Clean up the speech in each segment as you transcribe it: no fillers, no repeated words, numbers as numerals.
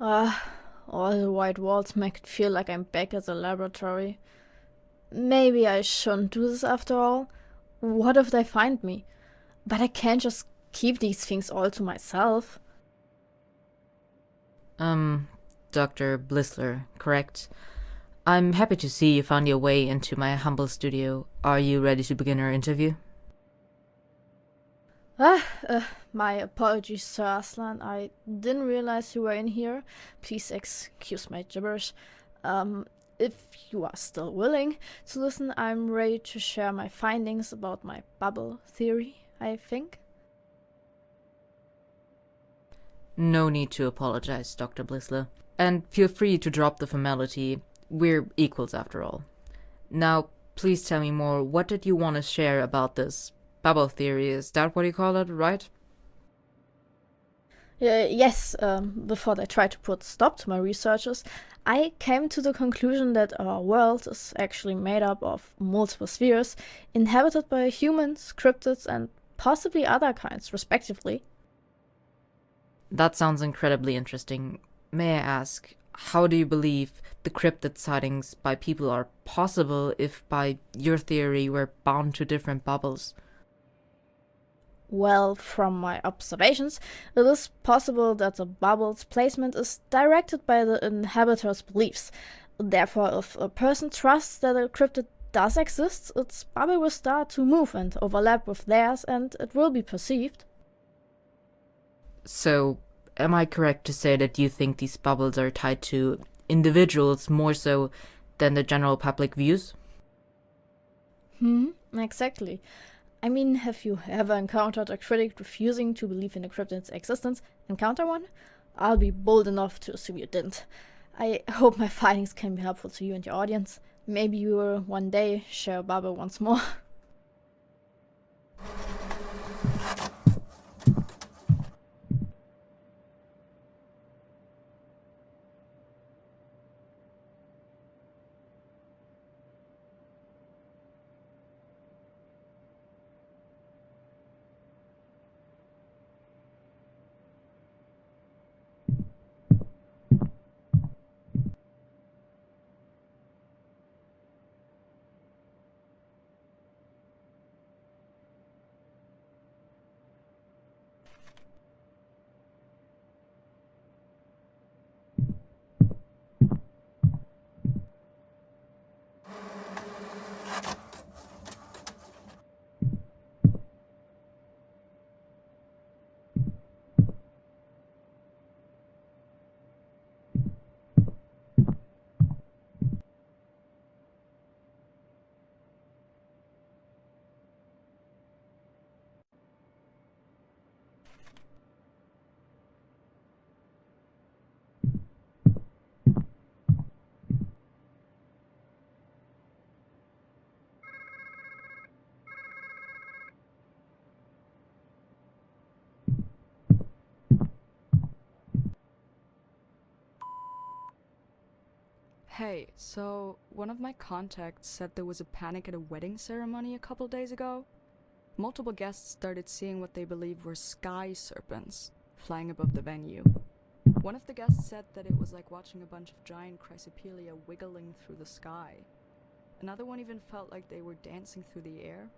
All the white walls make it feel like I'm back at the laboratory. Maybe I shouldn't do this after all. What if they find me? But I can't just keep these things all to myself. Um, Dr. Blissler, correct? I'm happy to see you found your way into my humble studio. Are you ready to begin our interview? Ah, my apologies, Sir Aslan. I didn't realize you were in here. Please excuse my gibberish. If you are still willing to listen, I'm ready to share my findings about my bubble theory, I think. No need to apologize, Dr. Blissler. And feel free to drop the formality. We're equals after all. Now, please tell me more. What did you want to share about this bubble theory? Is that what you call it, right? Yes, before they tried to put stop to my researches, I came to the conclusion that our world is actually made up of multiple spheres, inhabited by humans, cryptids, and possibly other kinds, respectively. That sounds incredibly interesting. May I ask, how do you believe the cryptid sightings by people are possible if, by your theory, we're bound to different bubbles? Well, from my observations, it is possible that the bubble's placement is directed by the inhabitor's beliefs. Therefore, if a person trusts that a cryptid does exist, its bubble will start to move and overlap with theirs, and it will be perceived. So, am I correct to say that you think these bubbles are tied to individuals more so than the general public views? Exactly. I mean, have you ever encountered a critic refusing to believe in a cryptid's existence? Encounter one? I'll be bold enough to assume you didn't. I hope my findings can be helpful to you and your audience. Maybe you will one day share a bubble once more. Hey, so one of my contacts said there was a panic at a wedding ceremony a couple days ago. Multiple guests started seeing what they believed were sky serpents flying above the venue. One of the guests said that it was like watching a bunch of giant chrysophilia wiggling through the sky. Another one even felt like they were dancing through the air.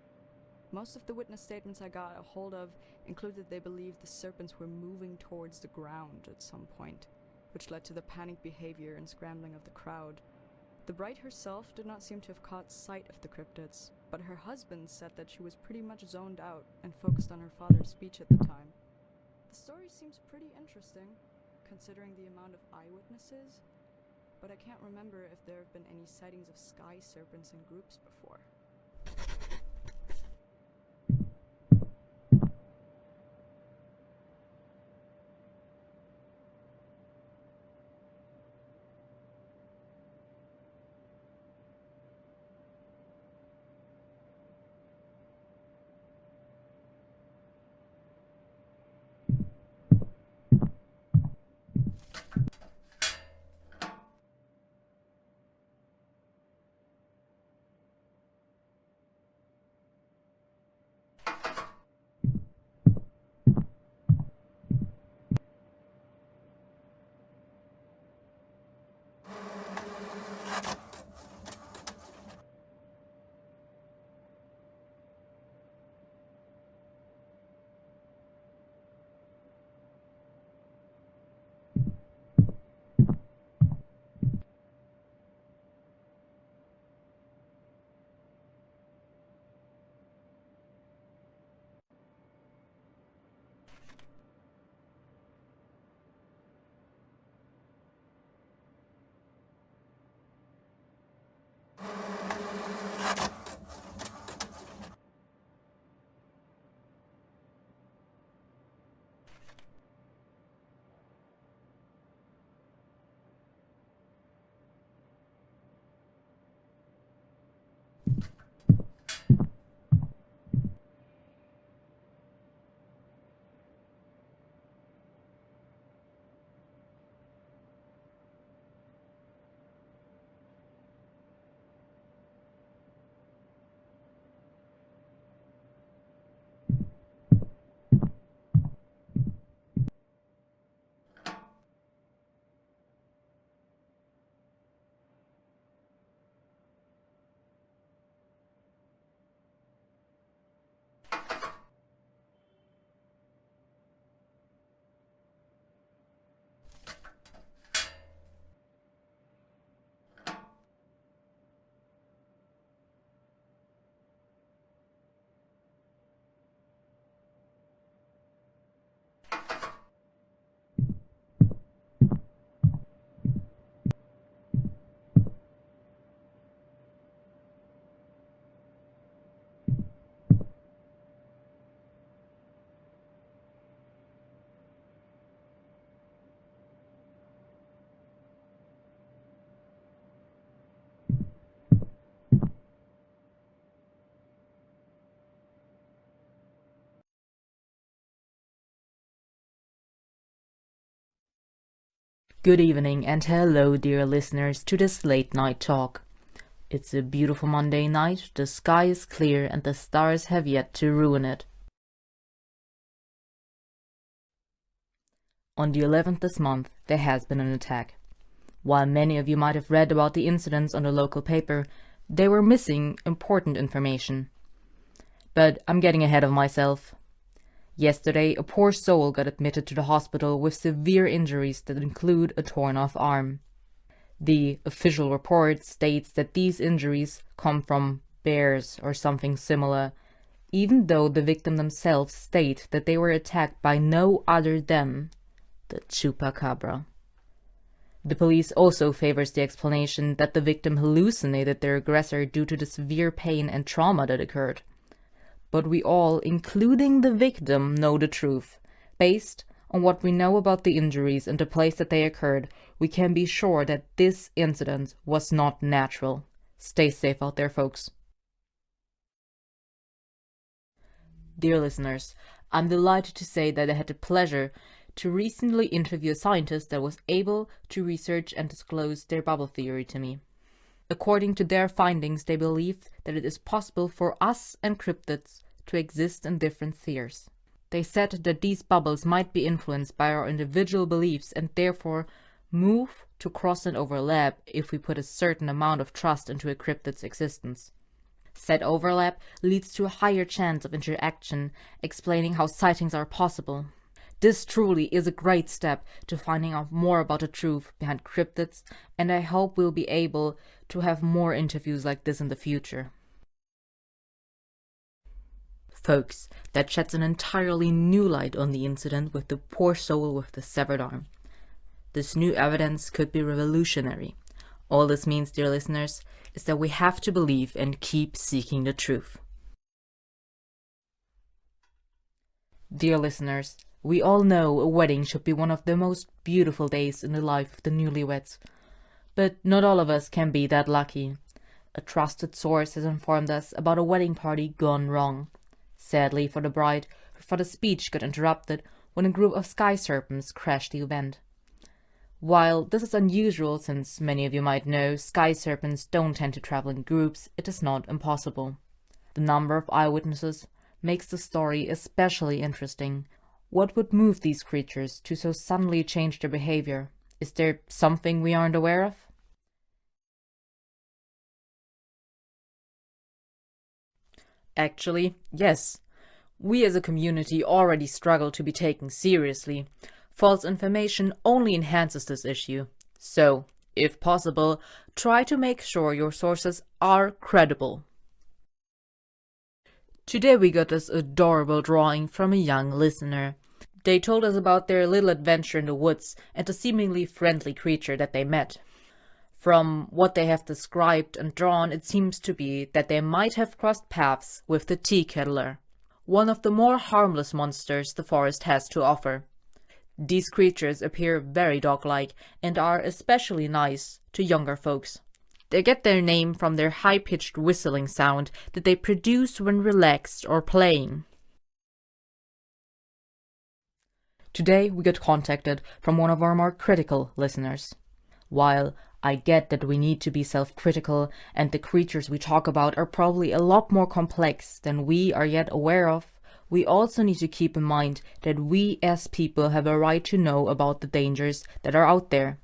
Most of the witness statements I got a hold of included they believed the serpents were moving towards the ground at some point, which led to the panicked behavior and scrambling of the crowd. The bride herself did not seem to have caught sight of the cryptids, but her husband said that she was pretty much zoned out and focused on her father's speech at the time. The story seems pretty interesting, considering the amount of eyewitnesses, but I can't remember if there have been any sightings of sky serpents in groups before. Good evening and hello, dear listeners, to this late night talk. It's a beautiful Monday night, the sky is clear and the stars have yet to ruin it. On the 11th this month, there has been an attack. While many of you might have read about the incidents on the local paper, they were missing important information. But I'm getting ahead of myself. Yesterday, a poor soul got admitted to the hospital with severe injuries that include a torn-off arm. The official report states that these injuries come from bears or something similar, even though the victim themselves state that they were attacked by no other than the chupacabra. The police also favors the explanation that the victim hallucinated their aggressor due to the severe pain and trauma that occurred. But we all, including the victim, know the truth. Based on what we know about the injuries and the place that they occurred, we can be sure that this incident was not natural. Stay safe out there, folks. Dear listeners, I'm delighted to say that I had the pleasure to recently interview a scientist that was able to research and disclose their bubble theory to me. According to their findings, they believed that it is possible for us and cryptids to exist in different spheres. They said that these bubbles might be influenced by our individual beliefs and therefore move to cross and overlap if we put a certain amount of trust into a cryptid's existence. Said overlap leads to a higher chance of interaction, explaining how sightings are possible. This truly is a great step to finding out more about the truth behind cryptids, and I hope we'll be able to have more interviews like this in the future. Folks, that sheds an entirely new light on the incident with the poor soul with the severed arm. This new evidence could be revolutionary. All this means, dear listeners, is that we have to believe and keep seeking the truth. Dear listeners, we all know a wedding should be one of the most beautiful days in the life of the newlyweds. But not all of us can be that lucky. A trusted source has informed us about a wedding party gone wrong. Sadly for the bride, her father's speech got interrupted when a group of sky serpents crashed the event. While this is unusual, since many of you might know sky serpents don't tend to travel in groups, it is not impossible. The number of eyewitnesses makes the story especially interesting. What would move these creatures to so suddenly change their behavior? Is there something we aren't aware of? Actually, yes. We as a community already struggle to be taken seriously. False information only enhances this issue. So, if possible, try to make sure your sources are credible. Today we got this adorable drawing from a young listener. They told us about their little adventure in the woods and the seemingly friendly creature that they met. From what they have described and drawn, it seems to be that they might have crossed paths with the tea kettler, one of the more harmless monsters the forest has to offer. These creatures appear very dog-like and are especially nice to younger folks. They get their name from their high-pitched whistling sound that they produce when relaxed or playing. Today we got contacted from one of our more critical listeners. While I get that we need to be self-critical and the creatures we talk about are probably a lot more complex than we are yet aware of, we also need to keep in mind that we as people have a right to know about the dangers that are out there.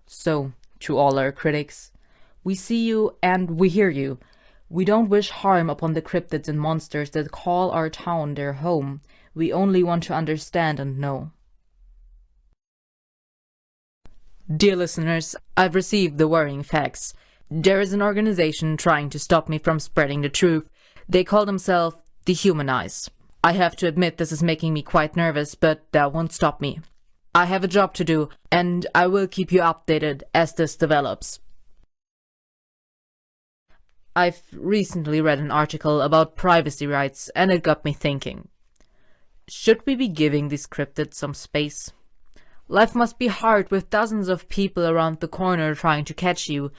So, to all our critics, we see you and we hear you. We don't wish harm upon the cryptids and monsters that call our town their home. We only want to understand and know. Dear listeners, I've received the worrying facts. There is an organization trying to stop me from spreading the truth. They call themselves Dehumanized. I have to admit this is making me quite nervous, but that won't stop me. I have a job to do, and I will keep you updated as this develops. I've recently read an article about privacy rights, and it got me thinking. Should we be giving these cryptids some space? Life must be hard with dozens of people around the corner trying to catch you.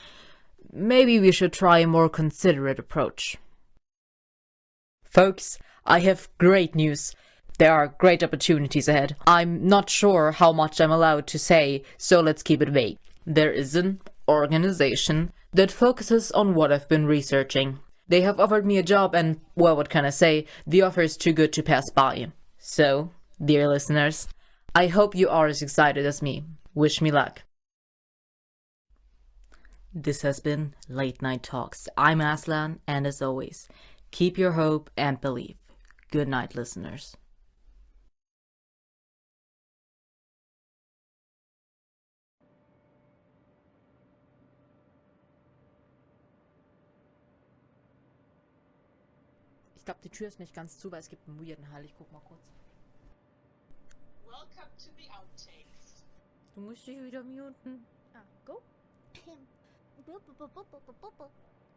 Maybe we should try a more considerate approach. Folks, I have great news. There are great opportunities ahead. I'm not sure how much I'm allowed to say, so let's keep it vague. There is an organization that focuses on what I've been researching. They have offered me a job and, well, what can I say? The offer is too good to pass by. So, dear listeners, I hope you are as excited as me. Wish me luck. This has been Late Night Talks. I'm ASLAN, and as always, keep your hope and belief. Good night, listeners. Ich glaube, die Tür ist nicht ganz zu, weil es gibt einen weirden Hall. Ich guck mal kurz. Welcome to the outtakes. Du musst dich wieder muten. Ah, go.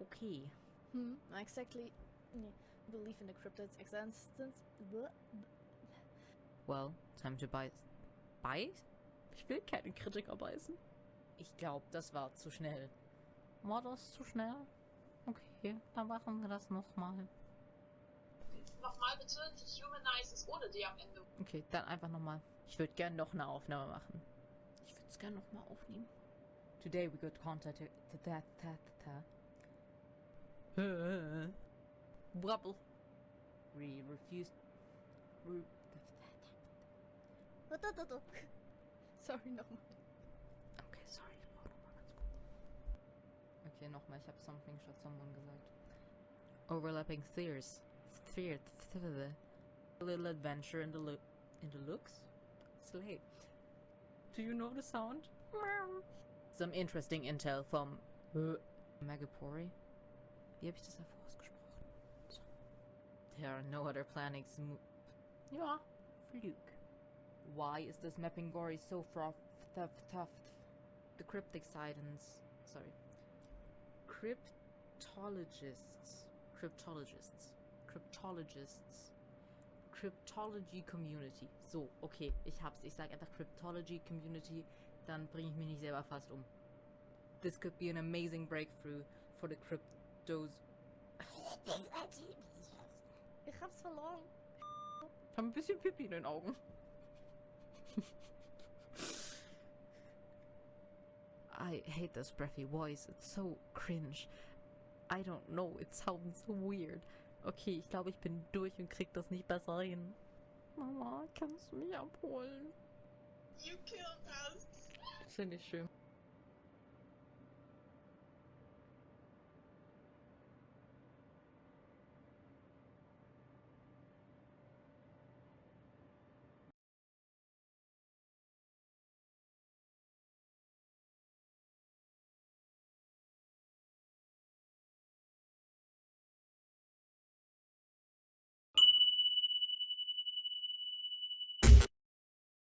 Okay. Exactly. Believe in the cryptid's existence. Well, time to bite. Bite? Ich will keine Kritiker beißen. Ich glaube, das war zu schnell. War das zu schnell? Okay, dann machen wir das nochmal. Nochmal bitte, Dehumanize ist ohne D am Ende. Okay, dann einfach nochmal. Ich würde gerne noch eine Aufnahme machen. Ich würde es gerne nochmal aufnehmen. Today we got contacted. Wobble. We refused. Sorry, nochmal. Okay, sorry. Ich brauche nochmal ganz kurz. Okay, nochmal. Ich habe something statt someone gesagt. Overlapping spheres. A little adventure in the looks. Slay. Do you know the sound? Some interesting intel from Megapori. Wie habe ich das davor ausgesprochen? So. There are no other planets. Ja, Fluke. Why is this mapping gory so tough? The cryptic sightings. Sorry. Cryptology Community. So, okay, ich hab's. Ich sag einfach Cryptology Community, dann bringe ich mich nicht selber fast um. This could be an amazing breakthrough for the cryptos. Ich hab's verloren. Ich hab ein bisschen Pipi in den Augen. I hate this breathy voice. It's so cringe. I don't know. It sounds so weird. Okay, ich glaube, ich bin durch und krieg das nicht besser hin. Mama, kannst du mich abholen? You killed us. Finde ich schön.